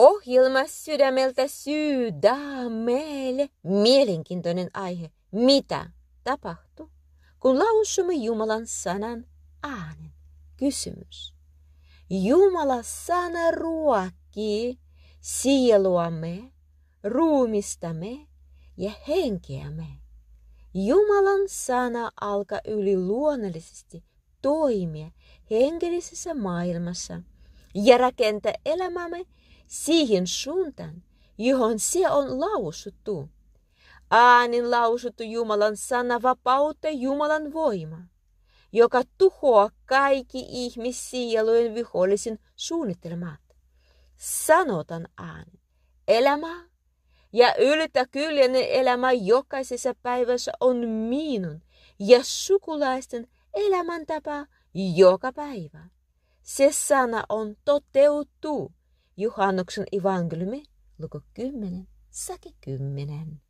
Ohjelma sydämeltä sydämelle. Mielenkiintoinen aihe. Mitä tapahtuu, kun lausumme Jumalan sanan äänen? Kysymys. Jumalan sana ruokkii sieluamme, ruumistamme ja henkeämme. Jumalan sana alkaa yliluonnollisesti toimia hengellisessä maailmassa ja rakentaa elämämme siihen suuntaan, johon se on lausuttu. Äänin lausuttu Jumalan sana vapauttaa Jumalan voima, joka tuhoaa kaikki ihmissielujen vihollisen suunnitelmat. Sanotaan ääni. Elämä ja yltäkyllinen elämä jokaisessa päivässä on minun ja sukulaisten elämäntapa joka päivä. Se sana on toteutuu. Johannuksen evankeliumi, luku 10, säke 10.